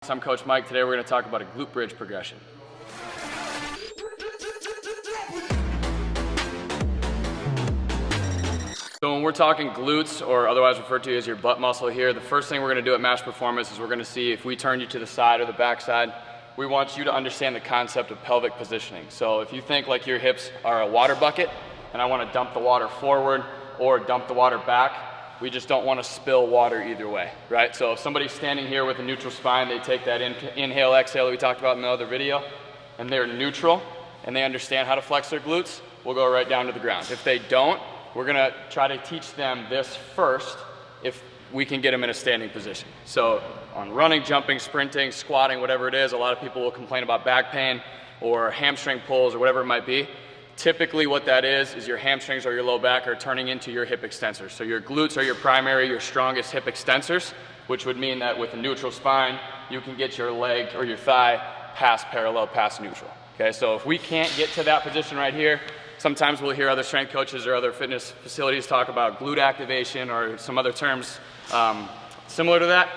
Performance. I'm Coach Mike. Today we're going to talk about a glute bridge progression. So when we're talking glutes, or otherwise referred to as your butt muscle here, the first thing we're going to do at Master Performance is we're going to see if we turn you to the side or the back side, we want you to understand the concept of pelvic positioning. So if you think like your hips are a water bucket and I want to dump the water forward or dump the water back, we just don't want to spill water either way, right? So if somebody's standing here with a neutral spine, they take that inhale, exhale that we talked about in the other video, and they're neutral and they understand how to flex their glutes, we'll go right down to the ground. If they don't, we're gonna try to teach them this first if we can get them in a standing position. So on running, jumping, sprinting, squatting, whatever it is, a lot of people will complain about back pain or hamstring pulls or whatever it might be. Typically what that is your hamstrings or your low back are turning into your hip extensors. So your glutes are your primary, your strongest hip extensors, which would mean that with a neutral spine, you can get your leg or your thigh past parallel, past neutral. Okay, so if we can't get to that position right here, sometimes we'll hear other strength coaches or other fitness facilities talk about glute activation or some other terms similar to that.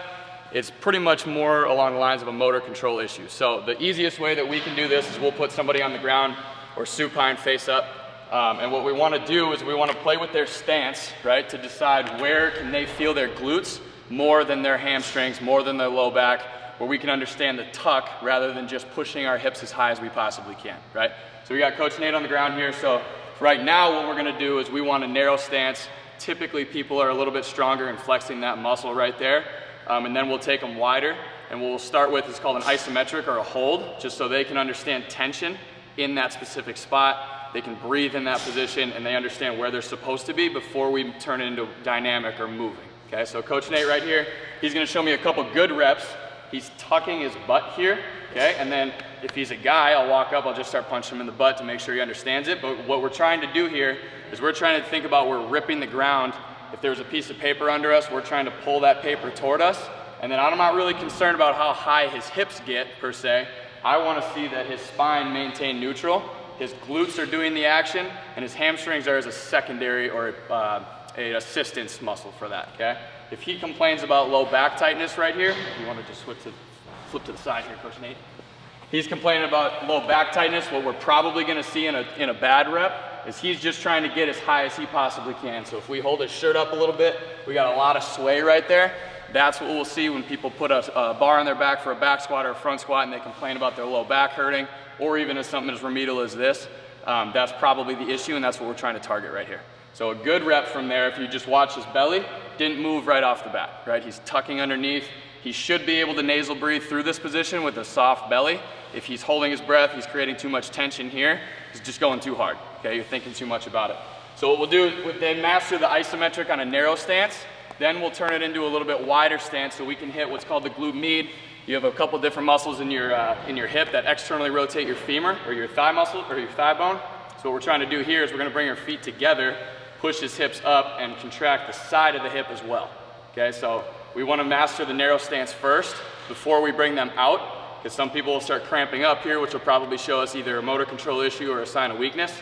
It's pretty much more along the lines of a motor control issue. So the easiest way that we can do this is we'll put somebody on the ground or supine face up. And what we want to do is we want to play with their stance, right, to decide where can they feel their glutes more than their hamstrings, more than their low back, where we can understand the tuck rather than just pushing our hips as high as we possibly can, right? So we got Coach Nate on the ground here. So right now what we're gonna do is we want a narrow stance. Typically people are a little bit stronger in flexing that muscle right there. And then we'll take them wider. And what we'll start with is called an isometric or a hold, just so they can understand tension in that specific spot. They can breathe in that position and they understand where they're supposed to be before we turn it into dynamic or moving. Okay, so Coach Nate right here, he's gonna show me a couple good reps. He's tucking his butt here, okay? And then if he's a guy, I'll walk up, I'll just start punching him in the butt to make sure he understands it. But what we're trying to do here is we're trying to think about we're ripping the ground. If there's a piece of paper under us, we're trying to pull that paper toward us. And then I'm not really concerned about how high his hips get per se. I wanna see that his spine maintain neutral, his glutes are doing the action, and his hamstrings are as a secondary or a assistance muscle for that, okay? If he complains about low back tightness right here, if you want to just flip to the side here, Coach Nate. He's complaining about low back tightness. What we're probably going to see in a bad rep is he's just trying to get as high as he possibly can. So if we hold his shirt up a little bit, we got a lot of sway right there. That's what we'll see when people put a bar on their back for a back squat or a front squat and they complain about their low back hurting, or even as something as remedial as this. That's probably the issue, and that's what we're trying to target right here. So a good rep from there, if you just watch his belly, didn't move right off the bat, right? He's tucking underneath. He should be able to nasal breathe through this position with a soft belly. If he's holding his breath, he's creating too much tension here. He's just going too hard, okay? You're thinking too much about it. So what we'll do is then master the isometric on a narrow stance. Then we'll turn it into a little bit wider stance so we can hit what's called the glute med. You have a couple different muscles in your hip that externally rotate your femur or your thigh muscle or your thigh bone. So what we're trying to do here is we're gonna bring our feet together, push his hips up and contract the side of the hip as well. Okay, so we want to master the narrow stance first before we bring them out, because some people will start cramping up here, which will probably show us either a motor control issue or a sign of weakness.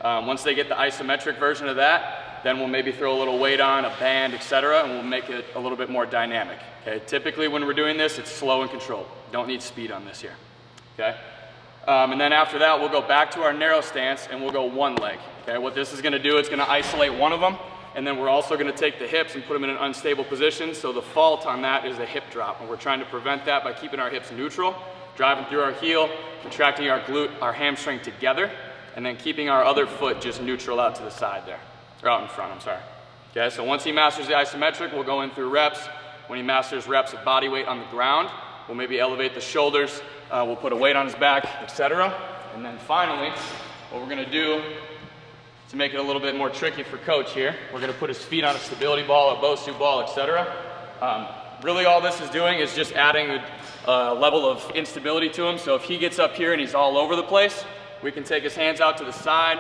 Once they get the isometric version of that, then we'll maybe throw a little weight on, a band, etc., and we'll make it a little bit more dynamic. Okay, typically when we're doing this, it's slow and controlled. Don't need speed on this here. Okay. And then after that, we'll go back to our narrow stance and we'll go one leg. Okay, what this is gonna do, it's gonna isolate one of them, and then we're also gonna take the hips and put them in an unstable position, so the fault on that is a hip drop, and we're trying to prevent that by keeping our hips neutral, driving through our heel, contracting our glute, our hamstring together, and then keeping our other foot just neutral out to the side there, or out in front, I'm sorry. Okay, so once he masters the isometric, we'll go in through reps. When he masters reps of body weight on the ground, we'll maybe elevate the shoulders, we'll put a weight on his back, etc. And then finally, what we're gonna do to make it a little bit more tricky for Coach here, we're gonna put his feet on a stability ball, a Bosu ball, etc. Really all this is doing is just adding a level of instability to him. So if he gets up here and he's all over the place, we can take his hands out to the side,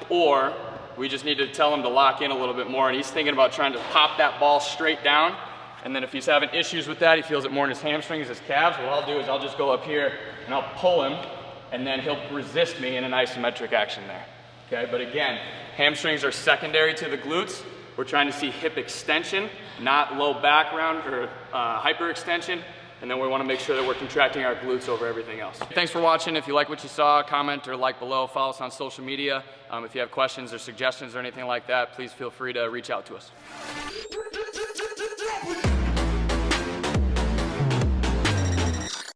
or we just need to tell him to lock in a little bit more, and he's thinking about trying to pop that ball straight down. And then if he's having issues with that, he feels it more in his hamstrings, his calves, what I'll do is I'll just go up here and I'll pull him, and then he'll resist me in an isometric action there. Okay, but again, hamstrings are secondary to the glutes. We're trying to see hip extension, not low back round or hyperextension. and then we want to make sure that we're contracting our glutes over everything else. Thanks for watching. If you like what you saw, comment or like below. Follow us on social media. If you have questions or suggestions or anything like that, please feel free to reach out to us.